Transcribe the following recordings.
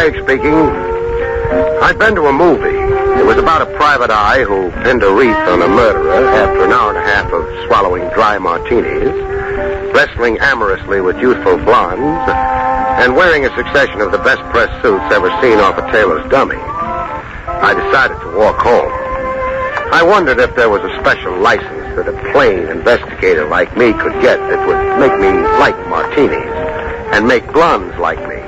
Craig speaking. I'd been to a movie. It was about a private eye who pinned a wreath on a murderer after an hour and a half of swallowing dry martinis, wrestling amorously with youthful blondes, and wearing a succession of the best pressed suits ever seen off a tailor's dummy. I decided to walk home. I wondered if there was a special license that a plain investigator like me could get that would make me like martinis and make blondes like me.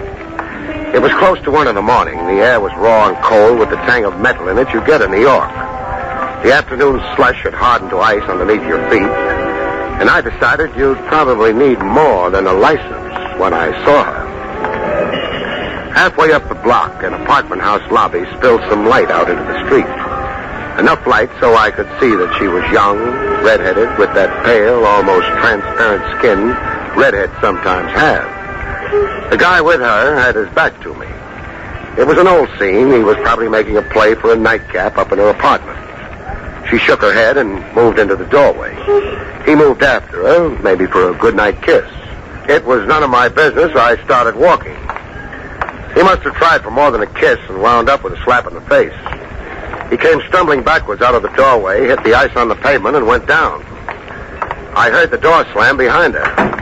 It was close to 1 in the morning. The air was raw and cold with the tang of metal in it you get in New York. The afternoon slush had hardened to ice underneath your feet, and I decided you'd probably need more than a license when I saw her. Halfway up the block, an apartment house lobby spilled some light out into the street. Enough light so I could see that she was young, redheaded, with that pale, almost transparent skin redheads sometimes have. The guy with her had his back to me. It was an old scene. He was probably making a play for a nightcap up in her apartment. She shook her head and moved into the doorway. He moved after her, maybe for a goodnight kiss. It was none of my business. I started walking. He must have tried for more than a kiss and wound up with a slap in the face. He came stumbling backwards out of the doorway, hit the ice on the pavement, and went down. I heard the door slam behind her.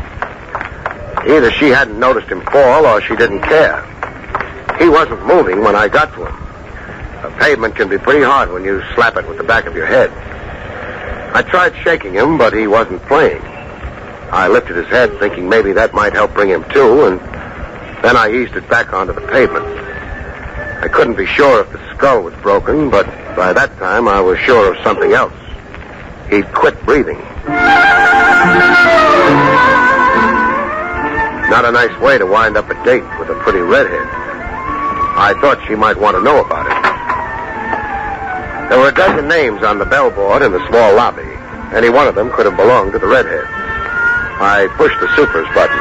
Either she hadn't noticed him fall or she didn't care. He wasn't moving when I got to him. The pavement can be pretty hard when you slap it with the back of your head. I tried shaking him, but he wasn't playing. I lifted his head, thinking maybe that might help bring him to, and then I eased it back onto the pavement. I couldn't be sure if the skull was broken, but by that time I was sure of something else. He'd quit breathing. Not a nice way to wind up a date with a pretty redhead. I thought she might want to know about it. There were a dozen names on the bellboard in the small lobby. Any one of them could have belonged to the redhead. I pushed the supers button.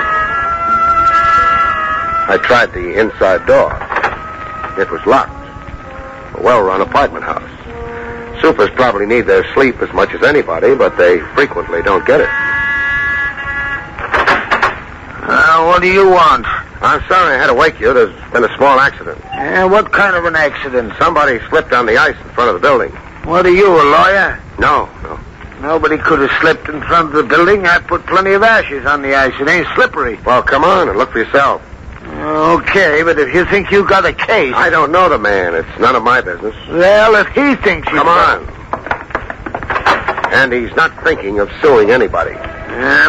I tried the inside door. It was locked. A well-run apartment house. Supers probably need their sleep as much as anybody, but they frequently don't get it. What do you want? I'm sorry I had to wake you. There's been a small accident. What kind of an accident? Somebody slipped on the ice in front of the building. What are you, a lawyer? No. Nobody could have slipped in front of the building. I put plenty of ashes on the ice. It ain't slippery. Well, come on and look for yourself. Okay, but if you think you got a case... I don't know the man. It's none of my business. Well, if he thinks you... Come on. And he's not thinking of suing anybody.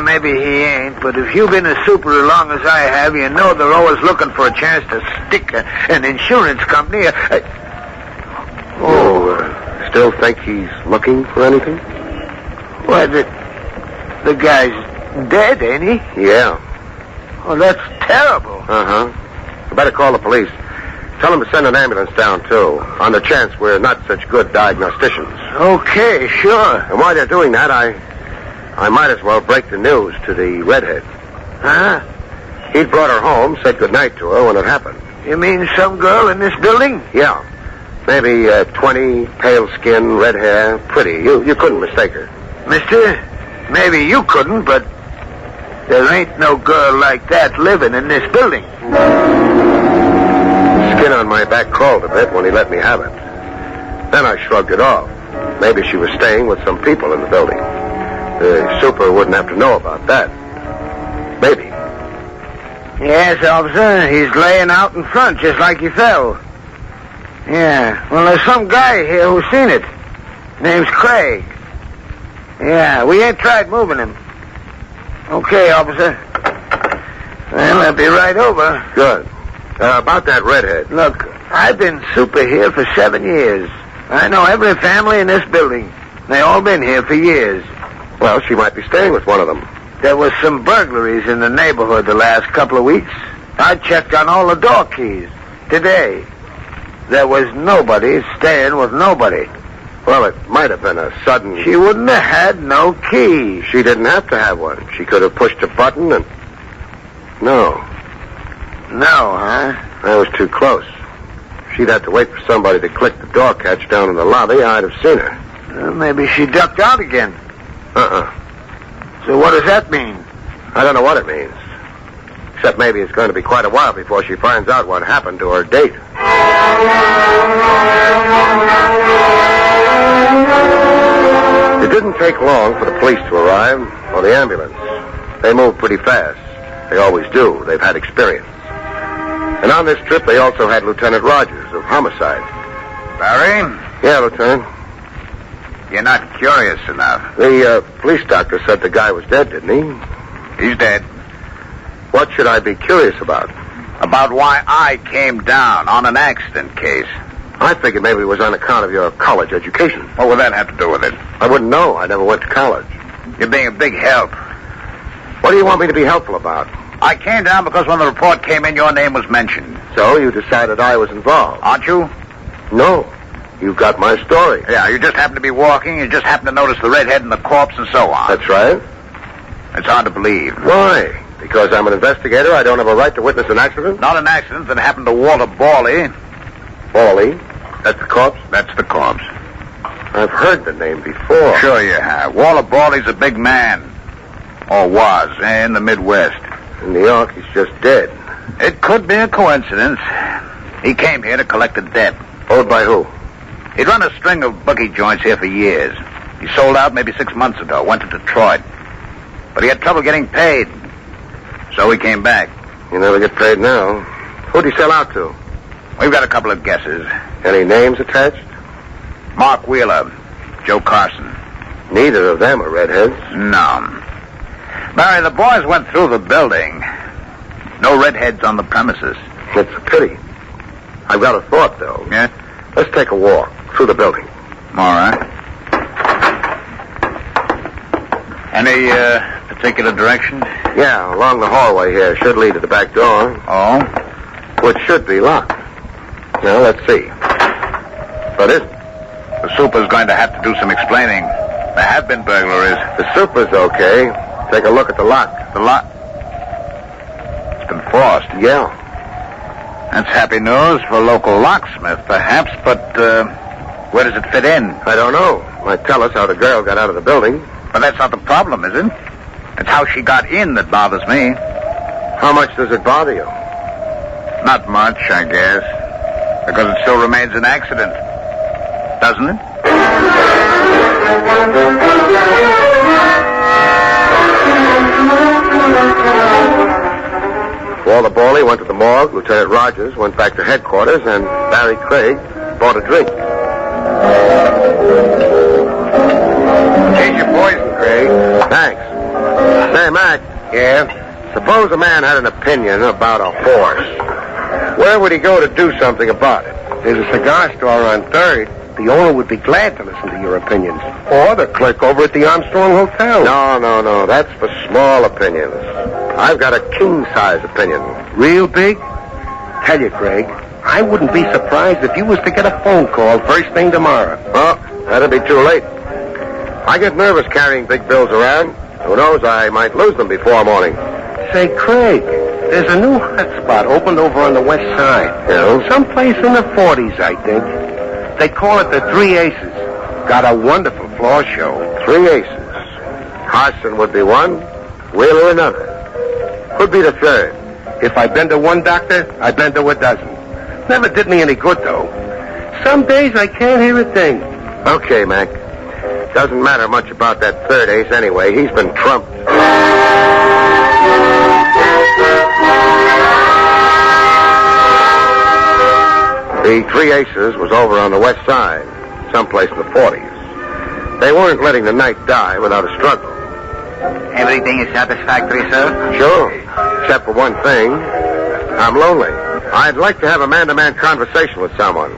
Maybe he ain't, but if you've been a super as long as I have, you know they're always looking for a chance to stick an insurance company. Still think he's looking for anything? Well, the guy's dead, ain't he? Yeah. Oh, that's terrible. Uh-huh. You better call the police. Tell them to send an ambulance down, too, on the chance we're not such good diagnosticians. Okay, sure. And while they're doing that, I might as well break the news to the redhead. Huh? He'd brought her home, said goodnight to her when it happened. You mean some girl in this building? Yeah. Maybe 20, pale skin, red hair, pretty. You couldn't mistake her. Mister, maybe you couldn't, but there ain't no girl like that living in this building. The skin on my back crawled a bit when he let me have it. Then I shrugged it off. Maybe she was staying with some people in the building. The super wouldn't have to know about that. Maybe. Yes, officer. He's laying out in front just like he fell. Yeah. Well, there's some guy here who's seen it. Name's Craig. Yeah, we ain't tried moving him. Okay, officer. Well, I'll be right over. Good. About that redhead. Look, I've been super here for 7 years. I know every family in this building. They all been here for years. Well, she might be staying with one of them. There was some burglaries in the neighborhood the last couple of weeks. I checked on all the door keys. Today, there was nobody staying with nobody. Well, it might have been a sudden... She wouldn't have had no key. She didn't have to have one. She could have pushed a button and... No. No, huh? That was too close. She'd have to wait for somebody to click the door catch down in the lobby. I'd have seen her. Well, maybe she ducked out again. Uh-uh. So what does that mean? I don't know what it means. Except maybe it's going to be quite a while before she finds out what happened to her date. It didn't take long for the police to arrive, or the ambulance. They moved pretty fast. They always do. They've had experience. And on this trip, they also had Lieutenant Rogers of Homicide. Barrie? Yeah, Lieutenant. You're not curious enough. The police doctor said the guy was dead, didn't he? He's dead. What should I be curious about? About why I came down on an accident case. I figured maybe it was on account of your college education. What would that have to do with it? I wouldn't know. I never went to college. You're being a big help. What do you want me to be helpful about? I came down because when the report came in, your name was mentioned. So you decided I was involved? Aren't you? No. You've got my story. Yeah, you just happened to be walking, you just happened to notice the redhead and the corpse and so on. That's right. It's hard to believe. Why? Because I'm an investigator, I don't have a right to witness an accident? Not an accident that happened to Walter Barrie. Barrie? That's the corpse? That's the corpse. I've heard the name before. Sure you have. Walter Barrie's a big man. Or was, in the Midwest. In New York, he's just dead. It could be a coincidence. He came here to collect a debt. Owed by who? He'd run a string of bookie joints here for years. He sold out maybe 6 months ago, went to Detroit. But he had trouble getting paid. So he came back. You never get paid now. Who'd he sell out to? We've got a couple of guesses. Any names attached? Mark Wheeler, Joe Carson. Neither of them are redheads. No. Barrie, the boys went through the building. No redheads on the premises. It's a pity. I've got a thought, though. Yeah? Let's take a walk through the building. All right. Any particular direction? Yeah, along the hallway here. Should lead to the back door. Oh? Which should be locked. Now, let's see. What is it? The super's going to have to do some explaining. There have been burglaries. The super's okay. Take a look at the lock. The lock? It's been forced. Yeah. That's happy news for a local locksmith, perhaps, but where does it fit in? I don't know. Might tell us how the girl got out of the building. But that's not the problem, is it? It's how she got in that bothers me. How much does it bother you? Not much, I guess. Because it still remains an accident. Doesn't it? Walter Barrie went to the morgue, Lieutenant Rogers went back to headquarters, and Barrie Craig bought a drink. Change your poison, Craig. Thanks. Say, Mac. Yeah? Suppose a man had an opinion about a horse. Where would he go to do something about it? There's a cigar store on 3rd. The owner would be glad to listen to your opinions. Or the clerk over at the Armstrong Hotel. No. That's for small opinions. I've got a king-size opinion. Real big? Tell you, Craig, I wouldn't be surprised if you was to get a phone call first thing tomorrow. Well, that'd be too late. I get nervous carrying big bills around. Who knows, I might lose them before morning. Say, Craig, there's a new hot spot opened over on the west side. Yeah? Someplace in the 40s, I think. They call it the Three Aces. Got a wonderful floor show. 3 aces. Carson would be one, Wheeler another. Could be the third. If I've been to one doctor, I've been to a dozen. Never did me any good, though. Some days I can't hear a thing. Okay, Mac. Doesn't matter much about that third ace anyway. He's been trumped. The 3 aces was over on the west side, someplace in the 40s. They weren't letting the night die without a struggle. Everything is satisfactory, sir? Sure, except for one thing. I'm lonely. I'd like to have a man-to-man conversation with someone.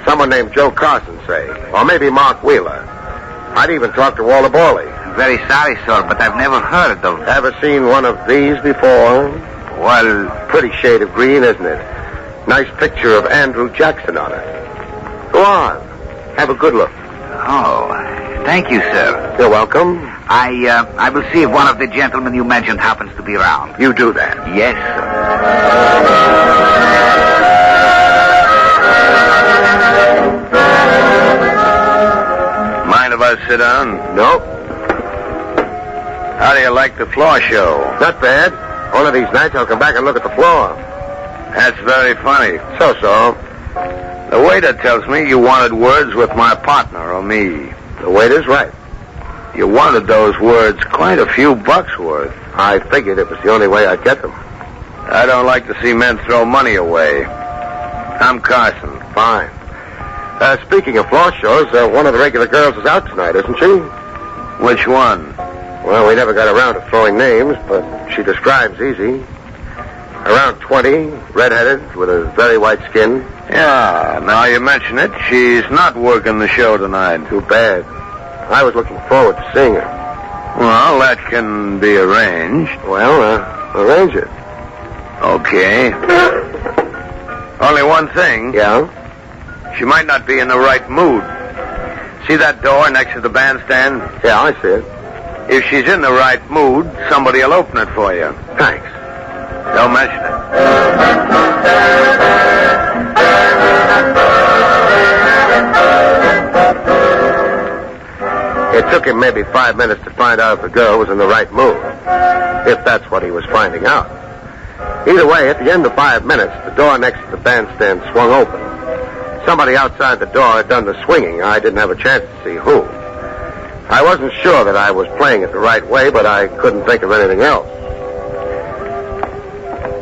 Someone named Joe Carson, say. Or maybe Mark Wheeler. I'd even talk to Walter Barrie. Very sorry, sir, but I've never heard of... Ever seen one of these before? Well, Pretty shade of green, isn't it? Nice picture of Andrew Jackson on it. Go on. Have a good look. oh, thank you, sir. You're welcome. I will see if one of the gentlemen you mentioned happens to be around. You do that. Yes, sir. Mind if I sit down? Nope. How do you like the floor show? Not bad. One of these nights I'll come back and look at the floor. That's very funny. So. The waiter tells me you wanted words with my partner or me. The waiter's right. You wanted those words quite a few bucks worth. I figured it was the only way I'd get them. I don't like to see men throw money away. I'm Carson. Fine. Speaking of floor shows, one of the regular girls is out tonight, isn't she? Which one? Well, we never got around to throwing names, but she describes easy. Around 20, redheaded, with a very white skin. Yeah, now you mention it, she's not working the show tonight. Too bad. I was looking forward to seeing her. Well, that can be arranged. Well, arrange it. Okay. Only one thing. Yeah? She might not be in the right mood. See that door next to the bandstand? Yeah, I see it. If she's in the right mood, somebody will open it for you. Thanks. Don't mention it. It took him maybe 5 minutes to find out if the girl was in the right mood. If that's what he was finding out. Either way, at the end of 5 minutes, the door next to the bandstand swung open. Somebody outside the door had done the swinging. I didn't have a chance to see who. I wasn't sure that I was playing it the right way, but I couldn't think of anything else.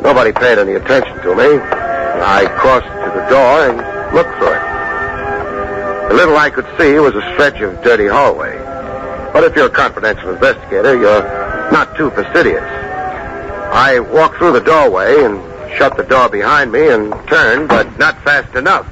Nobody paid any attention to me. I crossed to the door and looked through it. The little I could see was a stretch of dirty hallway. But if you're a confidential investigator, you're not too fastidious. I walked through the doorway and shut the door behind me and turned, but not fast enough.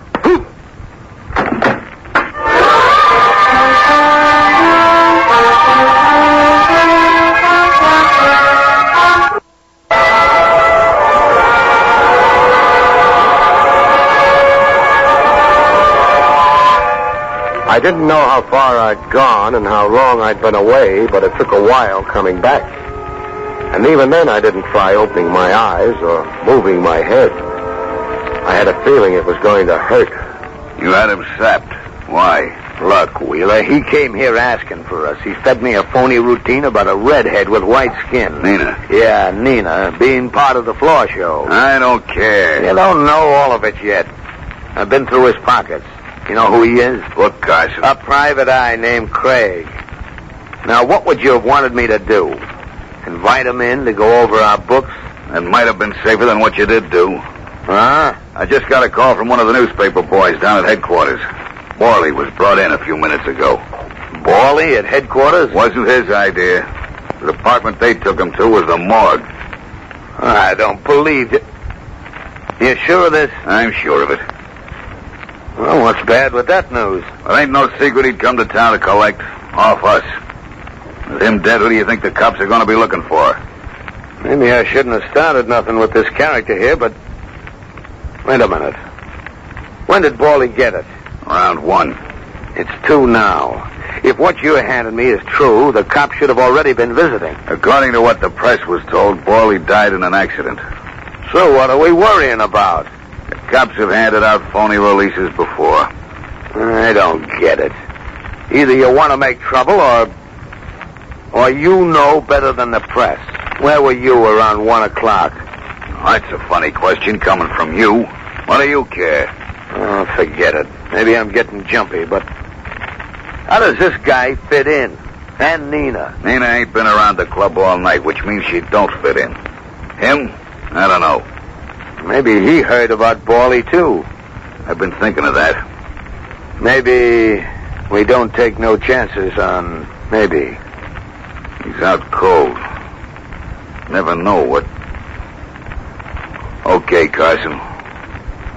I didn't know how far I'd gone and how long I'd been away, but it took a while coming back. And even then I didn't try opening my eyes or moving my head. I had a feeling it was going to hurt. You had him sapped. Why? Look, Wheeler, he came here asking for us. He fed me a phony routine about a redhead with white skin. Nina? Yeah, Nina, being part of the floor show. I don't care. You don't know all of it yet. I've been through his pockets. You know who he is? Look, Carson. A private eye named Craig. Now, what would you have wanted me to do? Invite him in to go over our books? That might have been safer than what you did do. Huh? I just got a call from one of the newspaper boys down at headquarters. Barrie was brought in a few minutes ago. Barrie at headquarters? Wasn't his idea. The department they took him to was the morgue. I don't believe it. You sure of this? I'm sure of it. Well, what's bad with that news? Well, ain't no secret he'd come to town to collect off us. With him dead, who do you think the cops are going to be looking for? Maybe I shouldn't have started nothing with this character here, but... Wait a minute. When did Barrie get it? Around 1. It's 2 now. If what you handed me is true, the cops should have already been visiting. According to what the press was told, Barrie died in an accident. So what are we worrying about? The cops have handed out phony releases before. I don't get it. Either you want to make trouble or you know better than the press. Where were you around 1 o'clock? That's a funny question coming from you. What do you care? Oh, forget it. Maybe I'm getting jumpy, but how does this guy fit in? And Nina? Nina ain't been around the club all night, which means she don't fit in. Him? I don't know. Maybe he heard about Barrie, too. I've been thinking of that. Maybe we don't take no chances on maybe. He's out cold. Never know what... Okay, Carson.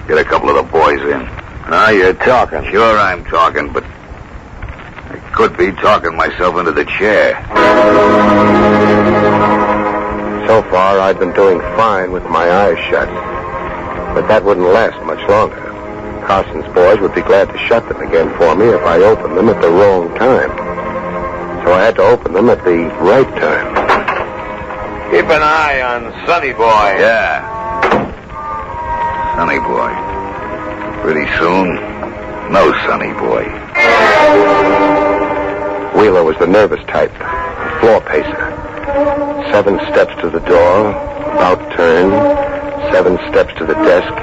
Get a couple of the boys in. Now you're talking. Sure I'm talking, but I could be talking myself into the chair. So far, I'd been doing fine with my eyes shut. But that wouldn't last much longer. Carson's boys would be glad to shut them again for me if I opened them at the wrong time. So I had to open them at the right time. Keep an eye on Sonny Boy. Yeah. Sonny Boy. Pretty soon, no Sonny Boy. Wheeler was the nervous type, a floor pacer. 7 steps to the door, About turn, 7 steps to the desk.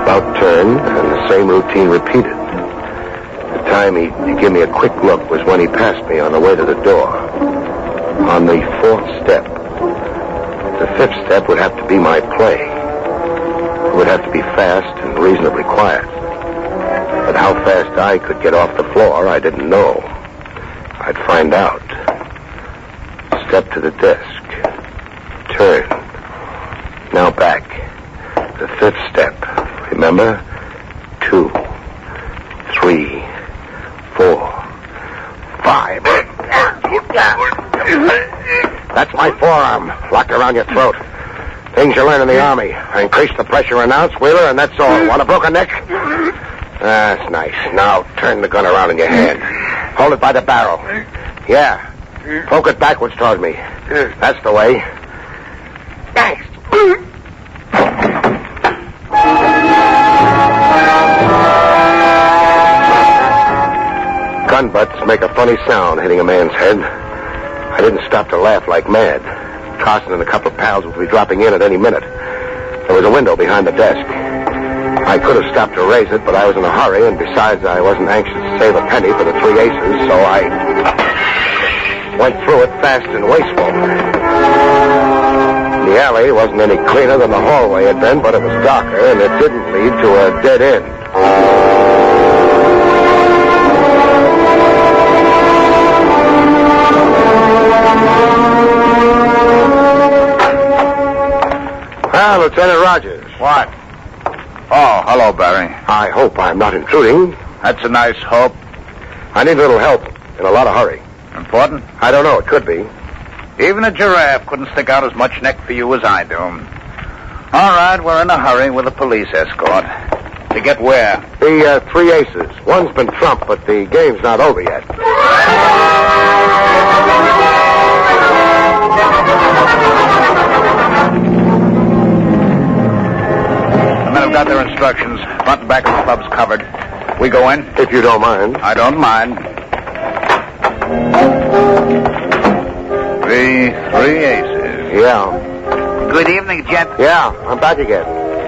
About turn, and the same routine repeated. The time he gave me a quick look was when he passed me on the way to the door. On the 4th step. The 5th step would have to be my play. It would have to be fast and reasonably quiet. But how fast I could get off the floor, I didn't know. I'd find out. Step to the desk. Turn. Now back. The 5th step. Remember? 2, 3, 4, 5. That's my forearm, locked around your throat. Things you learn in the Army. I increase the pressure an ounce, Wheeler, and that's all. Want a broken neck? That's nice. Now turn the gun around in your hand. Hold it by the barrel. Yeah. Poke it backwards toward me. That's the way. Thanks. Gun butts make a funny sound hitting a man's head. I didn't stop to laugh like mad. Carson and a couple of pals would be dropping in at any minute. There was a window behind the desk. I could have stopped to raise it, but I was in a hurry, and besides, I wasn't anxious to save a penny for the 3 aces, so I went through it fast and wasteful. The alley wasn't any cleaner than the hallway had been, but it was darker, and it didn't lead to a dead end. Ah, Lieutenant Rogers. What? Oh, hello, Barrie. I hope I'm not intruding. That's a nice hope. I need a little help, in a lot of hurry. Important? I don't know, it could be. Even a giraffe couldn't stick out as much neck for you as I do. All right, we're in a hurry with a police escort. To get where? The 3 aces. One's been trumped, but the game's not over yet. The men have got their instructions. Front and back of the club's covered. We go in? If you don't mind. I don't mind. The 3 aces. Yeah. Good evening, gent. Yeah, I'm back again.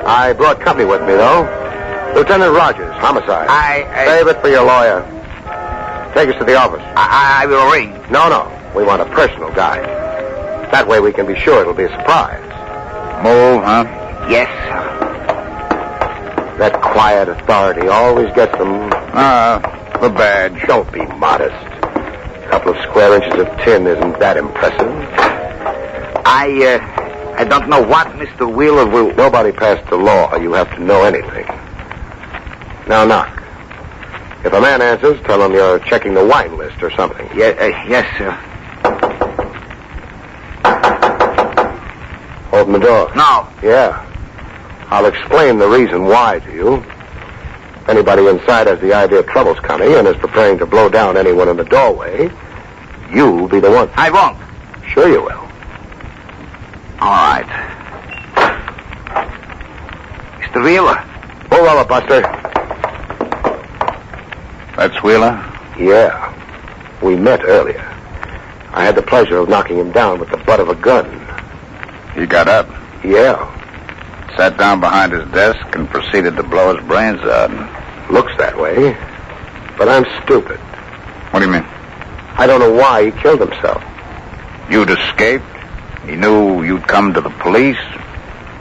I brought company with me, though. Lieutenant Rogers, homicide. Save it for your lawyer. Take us to the office. I will ring. No. We want a personal guide. That way we can be sure it'll be a surprise. Move, huh? Yes. That quiet authority always gets them. The badge. Don't be modest. A couple of square inches of tin isn't that impressive. I don't know what Mr. Wheeler will... Nobody passed the law. You have to know anything. Now knock. If a man answers, tell him you're checking the wine list or something. Yes, sir. Open the door. No. Yeah. I'll explain the reason why to you. If anybody inside has the idea trouble's coming and is preparing to blow down anyone in the doorway, you'll be the one. I won't. Sure you will. All right. Mr. Wheeler. Move over, Buster. That's Wheeler? Yeah. We met earlier. I had the pleasure of knocking him down with the butt of a gun. He got up? Yeah. Sat down behind his desk and proceeded to blow his brains out. Looks that way. But I'm stupid. What do you mean? I don't know why he killed himself. You'd escaped? He knew you'd come to the police?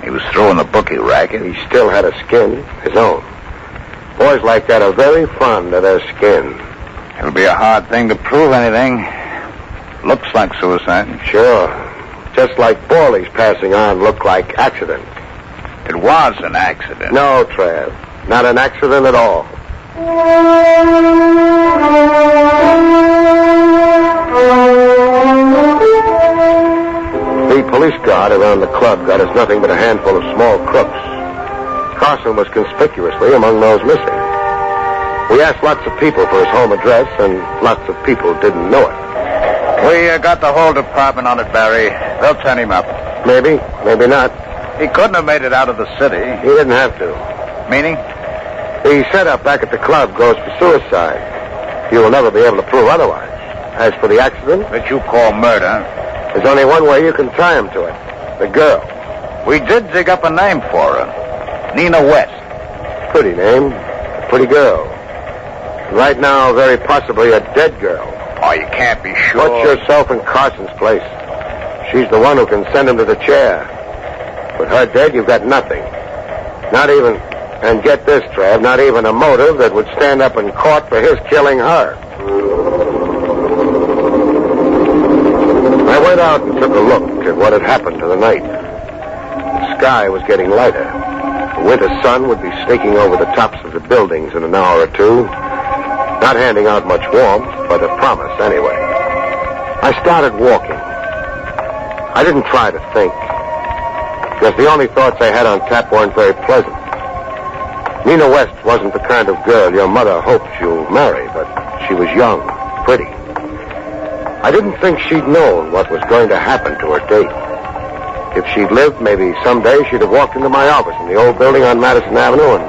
He was through in the bookie racket? He still had a skin, his own. Boys like that are very fond of their skin. It'll be a hard thing to prove anything. Looks like suicide. Sure. Just like Borley's passing on looked like accident. It was an accident. No, Trav. Not an accident at all. The police guard around the club got us nothing but a handful of small crooks. Carson was conspicuously among those missing. We asked lots of people for his home address, and lots of people didn't know it. We got the whole department on it, Barrie. They'll turn him up. Maybe, maybe not. He couldn't have made it out of the city. He didn't have to. Meaning? The setup back at the club goes for suicide. You will never be able to prove otherwise. As for the accident... That you call murder. There's only one way you can tie him to it. The girl. We did dig up a name for her. Nina West. Pretty name. A pretty girl. Right now, very possibly a dead girl. Oh, you can't be sure. Put yourself in Carson's place. She's the one who can send him to the chair. With her dead, you've got nothing. Not even, and get this, Trav, not even a motive that would stand up in court for his killing her. I went out and took a look at what had happened to the night. The sky was getting lighter. The winter sun would be sneaking over the tops of the buildings in an hour or two. Not handing out much warmth, but a promise anyway. I started walking. I didn't try to think, because the only thoughts I had on tap weren't very pleasant. Nina West wasn't the kind of girl your mother hoped you'd marry, but she was young, pretty. I didn't think she'd known what was going to happen to her date. If she'd lived, maybe someday she'd have walked into my office in the old building on Madison Avenue and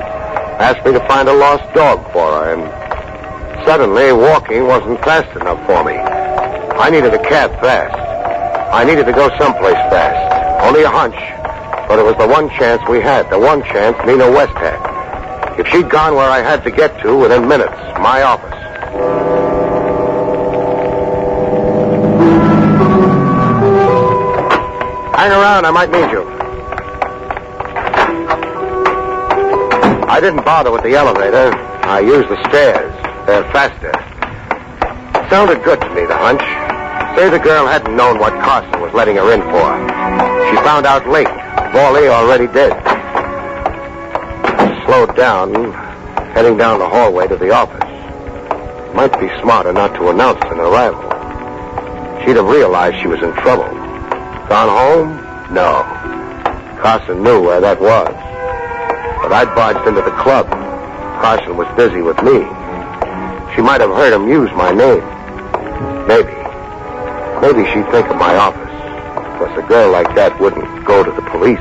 asked me to find a lost dog for her, and suddenly walking wasn't fast enough for me. I needed a cab fast. I needed to go someplace fast. Only a hunch, but it was the one chance we had, the one chance Nina West had. If she'd gone where I had to get to within minutes, my office. Hang around, I might need you. I didn't bother with the elevator. I used the stairs. They're faster. It sounded good to me, the hunch. Say the girl hadn't known what Carson was letting her in for. She found out late. Barrie already dead. Slowed down, heading down the hallway to the office. Might be smarter not to announce an arrival. She'd have realized she was in trouble. Gone home? No. Carson knew where that was. But I'd barged into the club. Carson was busy with me. She might have heard him use my name. Maybe. Maybe she'd think of my office. Because a girl like that wouldn't go to the police.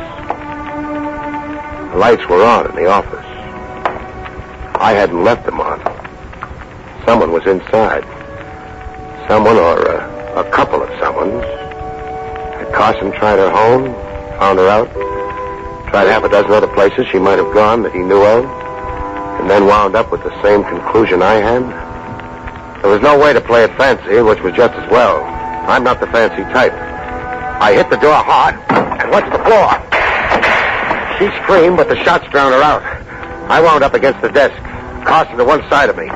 The lights were on in the office. I hadn't left them on. Someone was inside. Someone or a couple of someones. Had Carson tried her home? Found her out? Tried half a dozen other places she might have gone that he knew of? And then wound up with the same conclusion I had? There was no way to play it fancy, which was just as well. I'm not the fancy type. I hit the door hard and went to the floor. She screamed, but the shots drowned her out. I wound up against the desk, Carson to one side of me.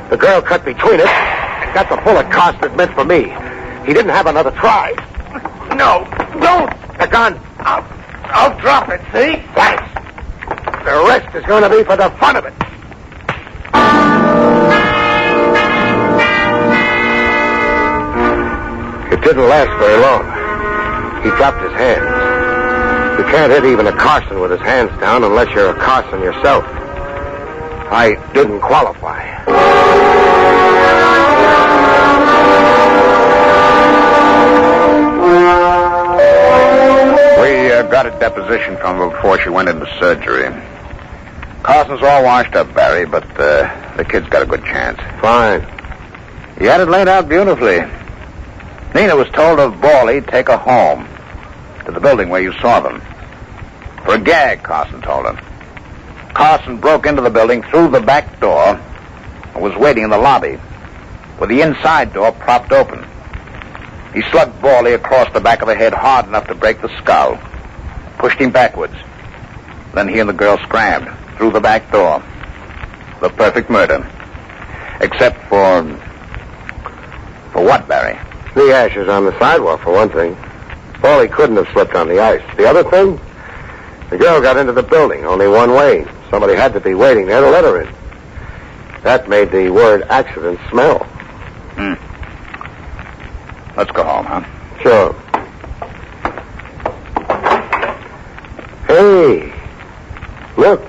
The girl cut between us and got the bullet Carson had meant for me. He didn't have another try. No, don't! The gun. I'll drop it, see? Thanks. The rest is going to be for the fun of it. It didn't last very long. He dropped his hands. You can't hit even a Carson with his hands down unless you're a Carson yourself. I didn't qualify. We got a deposition from her before she went into surgery. Carson's all washed up, Barrie, but the kid's got a good chance. Fine. He had it laid out beautifully. Nina was told of Barrie take her home to the building where you saw them. For a gag, Carson told her. Carson broke into the building through the back door and was waiting in the lobby with the inside door propped open. He slugged Barrie across the back of the head hard enough to break the skull, pushed him backwards. Then he and the girl scrammed through the back door. The perfect murder. Except for what, Barrie? The ashes on the sidewalk, for one thing. Barrie couldn't have slipped on the ice. The other thing? The girl got into the building only one way. Somebody had to be waiting there to let her in. That made the word accident smell. Let's go home, huh? Sure. Hey, look,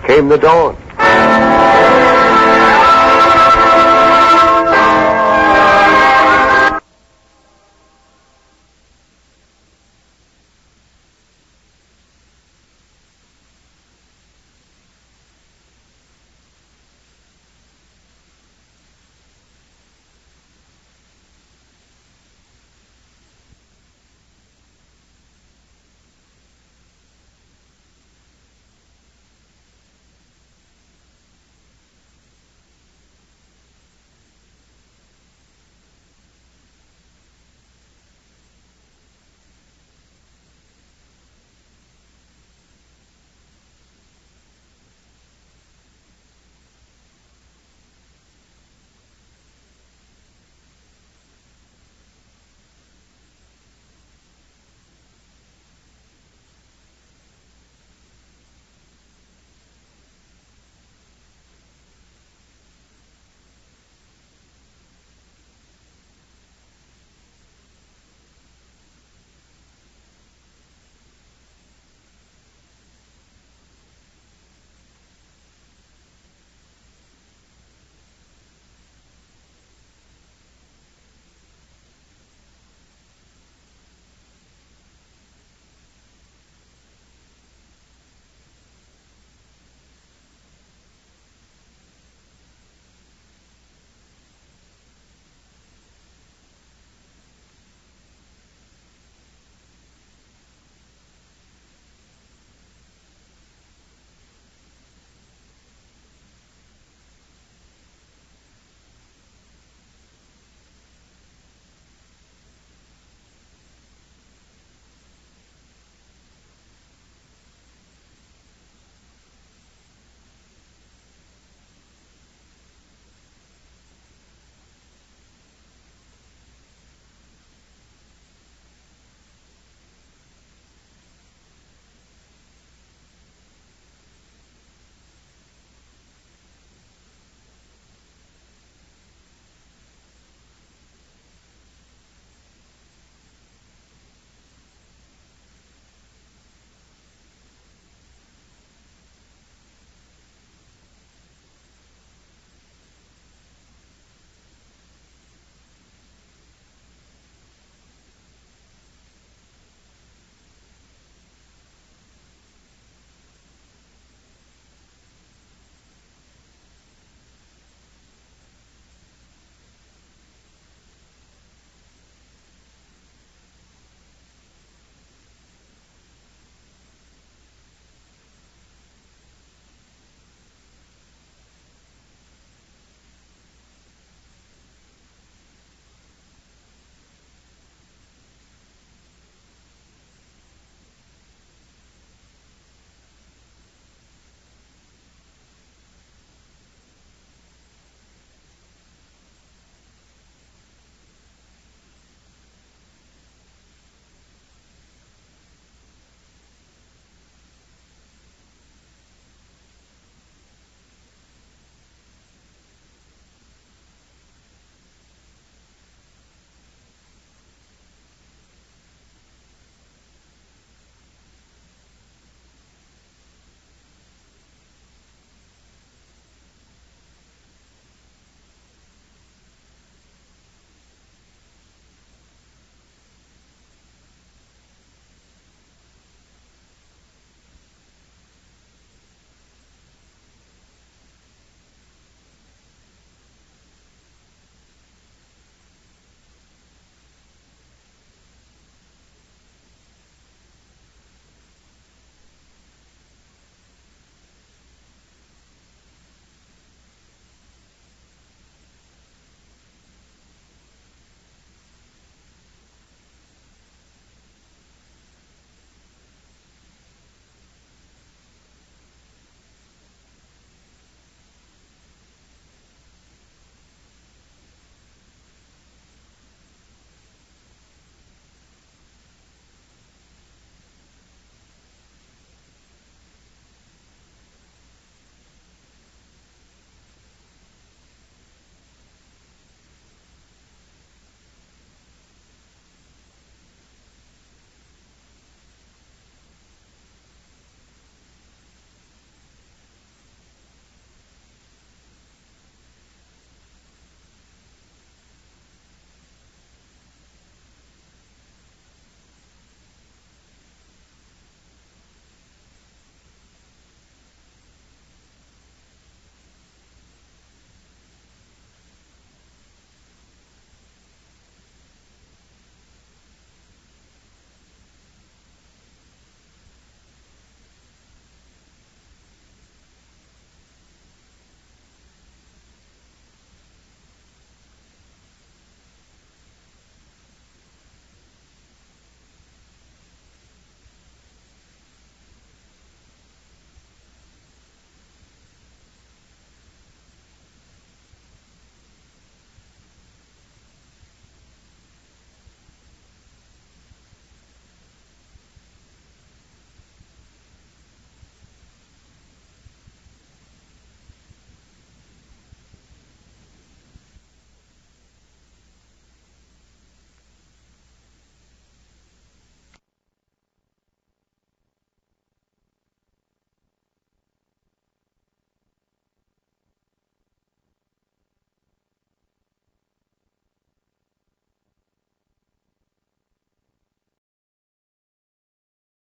came the dawn.